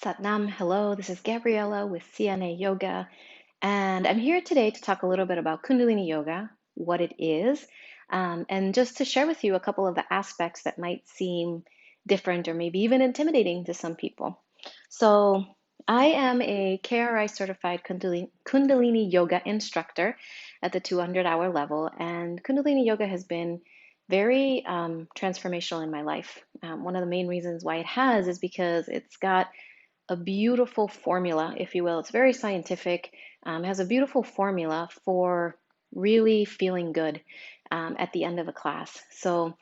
Satnam, hello, this is Gabriela with CNA Yoga, and I'm here today to talk a little bit about Kundalini Yoga, what it is, and just to share with you a couple of the aspects that might seem different or maybe even intimidating to some people. So, I am a KRI certified Kundalini Yoga instructor at the 200-hour level, and Kundalini Yoga has been very transformational in my life. One of the main reasons why it has is because it's got a beautiful formula, if you will. It's very scientific. It has a beautiful formula for really feeling good at the end of a class. So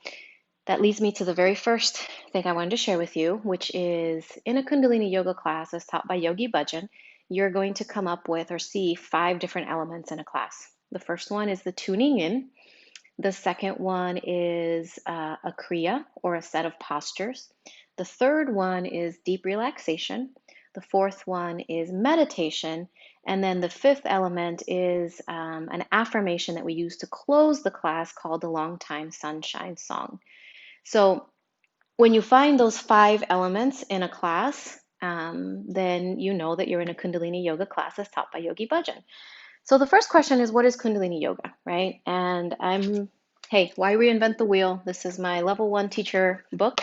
that leads me to the very first thing I wanted to share with you, which is in a Kundalini Yoga class as taught by Yogi Bhajan, you're going to come up with or see 5 different elements in a class. The first one is the tuning in. The second one is a kriya or a set of postures. The third one is deep relaxation. The fourth one is meditation. And then the fifth element is an affirmation that we use to close the class called the Long Time Sunshine Song. So when you find those 5 elements in a class, then you know that you're in a Kundalini Yoga class as taught by Yogi Bhajan. So the first question is, what is Kundalini Yoga, right? And hey, why reinvent the wheel? This is my level 1 teacher book.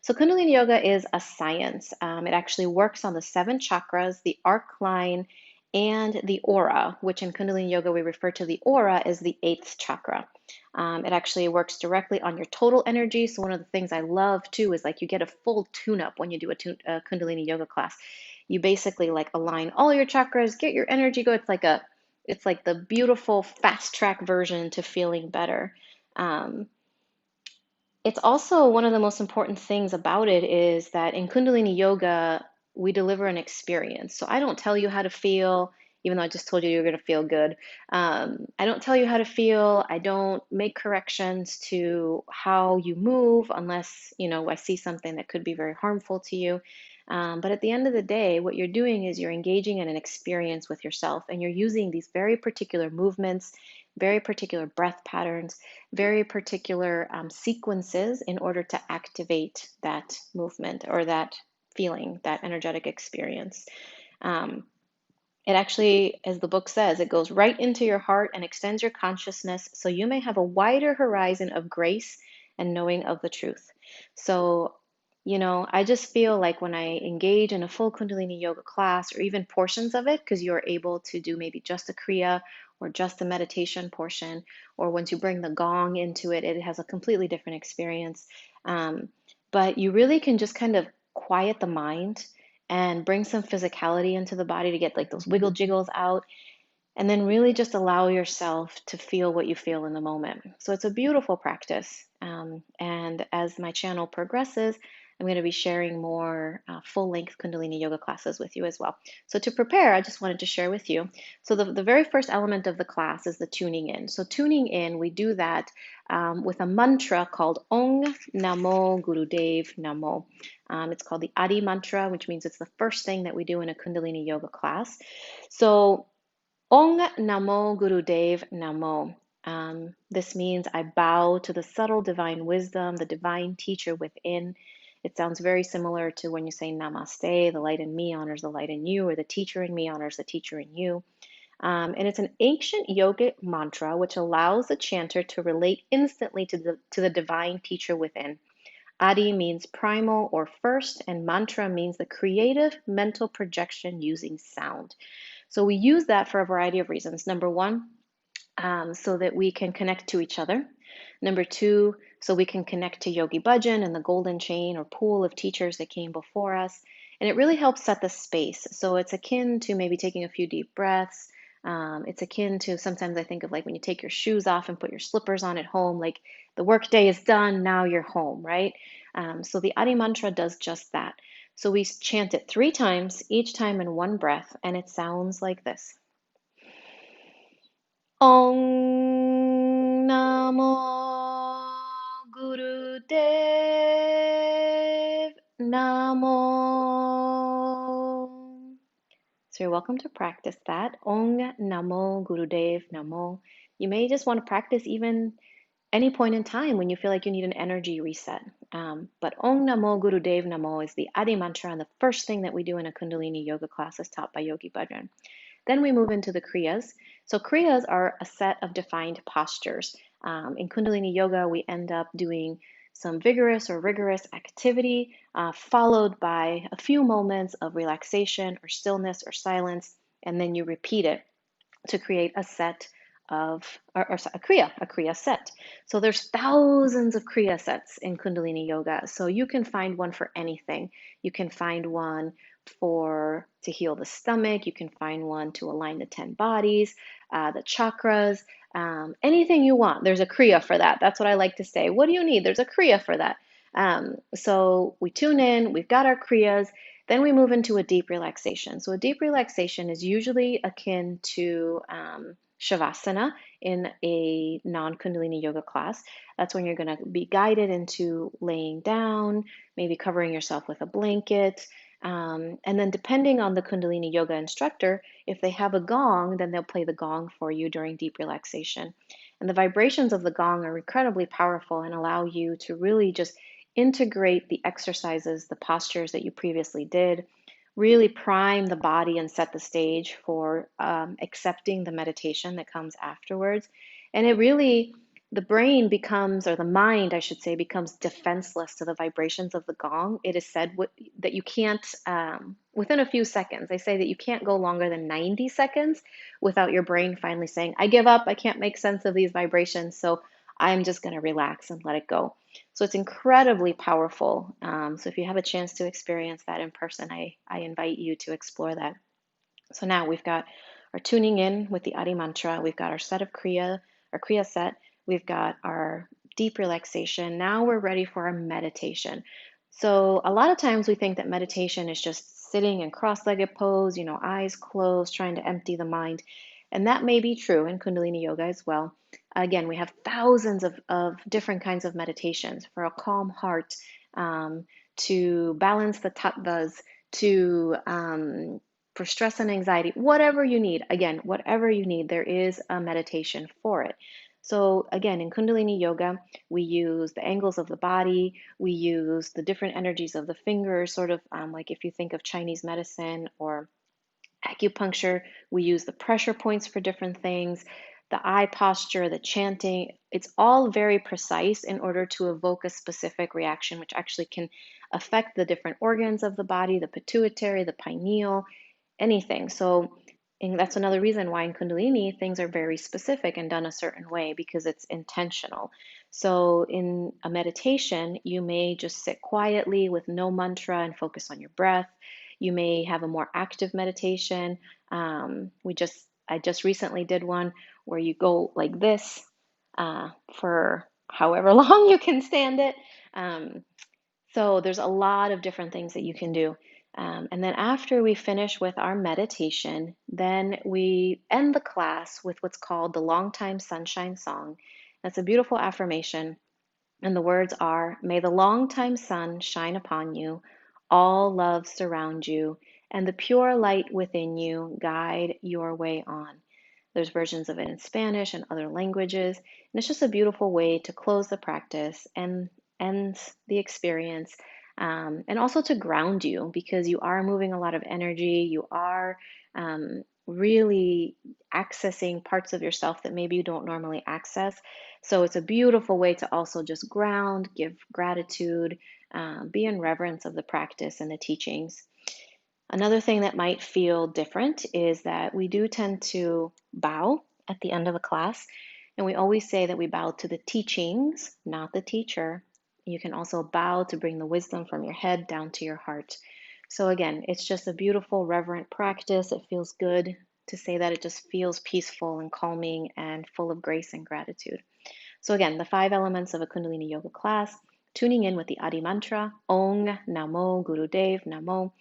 So Kundalini Yoga is a science. It actually works on the 7 chakras, the arc line, and the aura, which in Kundalini Yoga we refer to the aura as the 8th chakra. It actually works directly on your total energy. So one of the things I love too is like you get a full tune-up when you do a Kundalini Yoga class. You basically like align all your chakras, get your energy go. It's like the beautiful fast track version to feeling better. Um, it's also one of the most important things about it is that in Kundalini Yoga, we deliver an experience. So I don't tell you how to feel, even though I just told you you're going to feel good. I don't tell you how to feel. I don't make corrections to how you move unless, I see something that could be very harmful to you. But at the end of the day, what you're doing is you're engaging in an experience with yourself and you're using these very particular movements, very particular breath patterns, very particular sequences in order to activate that movement or that feeling, that energetic experience. Um, it actually, as the book says, it goes right into your heart and extends your consciousness so you may have a wider horizon of grace and knowing of the truth. So, I just feel like when I engage in a full Kundalini Yoga class or even portions of it, because you're able to do maybe just a Kriya or just a meditation portion, or once you bring the gong into it, it has a completely different experience. Um, but you really can just kind of quiet the mind and bring some physicality into the body to get like those wiggle jiggles out, and then really just allow yourself to feel what you feel in the moment. So it's a beautiful practice. And as my channel progresses, I'm going to be sharing more full-length Kundalini Yoga classes with you as well. So to prepare, I just wanted to share with you. So the very first element of the class is the tuning in. So tuning in, we do that with a mantra called Ong Namo Gurudev Namo. It's called the Adi mantra, which means it's the first thing that we do in a Kundalini Yoga class. So Ong Namo Gurudev Namo. This means I bow to the subtle divine wisdom, the divine teacher within. It sounds very similar to when you say namaste, the light in me honors the light in you, or the teacher in me honors the teacher in you. And it's an ancient yogic mantra which allows the chanter to relate instantly to the divine teacher within. Adi means primal or first, and mantra means the creative mental projection using sound. So we use that for a variety of reasons. Number one, so that we can connect to each other. Number two, so we can connect to Yogi Bhajan and the golden chain or pool of teachers that came before us. And it really helps set the space. So it's akin to maybe taking a few deep breaths. It's akin to sometimes I think of like when you take your shoes off and put your slippers on at home, like the workday is done, now you're home, right? So the Adi Mantra does just that. So we chant it 3 times, each time in one breath, and it sounds like this. Om Namo Gurudev Namo. So you're welcome to practice that. Om Namo Gurudev Namo. You may just want to practice even any point in time when you feel like you need an energy reset. But Om Namo Guru Dev Namo is the Adi mantra, and the first thing that we do in a Kundalini yoga class is taught by Yogi Bhajan. Then we move into the Kriyas. So Kriyas are a set of defined postures. In Kundalini Yoga, we end up doing some vigorous or rigorous activity, followed by a few moments of relaxation or stillness or silence, and then you repeat it to create a set of, or a Kriya set. So there's thousands of Kriya sets in Kundalini Yoga. So you can find one for anything. You can find one for to heal the stomach. You can find one to align the 10 bodies, the chakras, anything you want. There's a Kriya for that. That's what I like to say. What do you need? There's a Kriya for that. So we tune in, we've got our Kriyas, then we move into a deep relaxation. So a deep relaxation is usually akin to Shavasana in a non-Kundalini yoga class. That's when you're going to be guided into laying down, maybe covering yourself with a blanket. And then depending on the Kundalini yoga instructor, if they have a gong, then they'll play the gong for you during deep relaxation. And the vibrations of the gong are incredibly powerful and allow you to really just integrate the exercises, the postures that you previously did, really prime the body and set the stage for accepting the meditation that comes afterwards. And it really, the brain becomes, or the mind, I should say, becomes defenseless to the vibrations of the gong. It is said that you can't, within a few seconds, they say that you can't go longer than 90 seconds without your brain finally saying, I give up, I can't make sense of these vibrations, so I'm just going to relax and let it go. So it's incredibly powerful. So if you have a chance to experience that in person, I invite you to explore that. So now we've got our tuning in with the Adi mantra. We've got our set of Kriya, our Kriya set. We've got our deep relaxation. Now we're ready for our meditation. So a lot of times we think that meditation is just sitting in cross-legged pose, eyes closed, trying to empty the mind. And that may be true in Kundalini Yoga as well. Again, we have thousands of different kinds of meditations for a calm heart, to balance the tattvas, to for stress and anxiety, whatever you need. Again, whatever you need, there is a meditation for it. So again, in Kundalini Yoga, we use the angles of the body, we use the different energies of the fingers, sort of like if you think of Chinese medicine or acupuncture, we use the pressure points for different things, the eye posture, the chanting. It's all very precise in order to evoke a specific reaction, which actually can affect the different organs of the body, the pituitary, the pineal, anything. So, and that's another reason why in Kundalini things are very specific and done a certain way because it's intentional. So, in a meditation, you may just sit quietly with no mantra and focus on your breath. You may have a more active meditation. I just recently did one where you go like this for however long you can stand it. So there's a lot of different things that you can do. And then after we finish with our meditation, then we end the class with what's called the Long Time Sunshine Song. That's a beautiful affirmation. And the words are, may the long time sun shine upon you, all love surround you, and the pure light within you guide your way on. There's versions of it in Spanish and other languages. And it's just a beautiful way to close the practice and end the experience. And also to ground you because you are moving a lot of energy. You are really accessing parts of yourself that maybe you don't normally access. So it's a beautiful way to also just ground, give gratitude, be in reverence of the practice and the teachings. Another thing that might feel different is that we do tend to bow at the end of a class, and we always say that we bow to the teachings, not the teacher. You can also bow to bring the wisdom from your head down to your heart. So again, it's just a beautiful, reverent practice. It feels good to say that. It just feels peaceful and calming and full of grace and gratitude. So again, the 5 elements of a Kundalini Yoga class, tuning in with the Adi mantra, Ong Namo Gurudev Namo.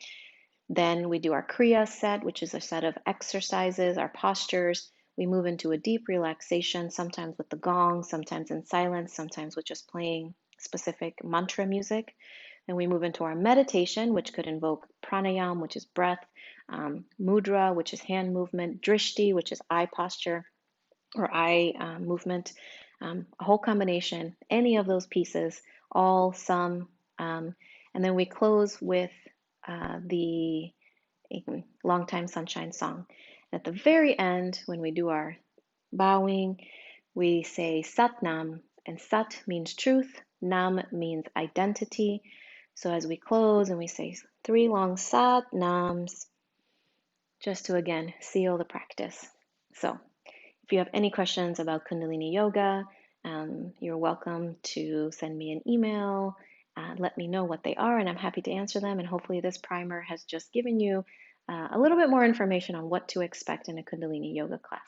Then we do our Kriya set, which is a set of exercises, our postures. We move into a deep relaxation, sometimes with the gong, sometimes in silence, sometimes with just playing specific mantra music. Then we move into our meditation, which could invoke pranayam, which is breath, mudra, which is hand movement, drishti, which is eye posture or eye movement, a whole combination, any of those pieces, all, some, and then we close with the Long Time Sunshine song. At the very end, when we do our bowing, we say Sat Nam, and Sat means truth, Nam means identity. So as we close and we say three long Sat Nams, just to again seal the practice. So if you have any questions about Kundalini Yoga, you're welcome to send me an email. Let me know what they are, and I'm happy to answer them. And hopefully, this primer has just given you a little bit more information on what to expect in a Kundalini Yoga class.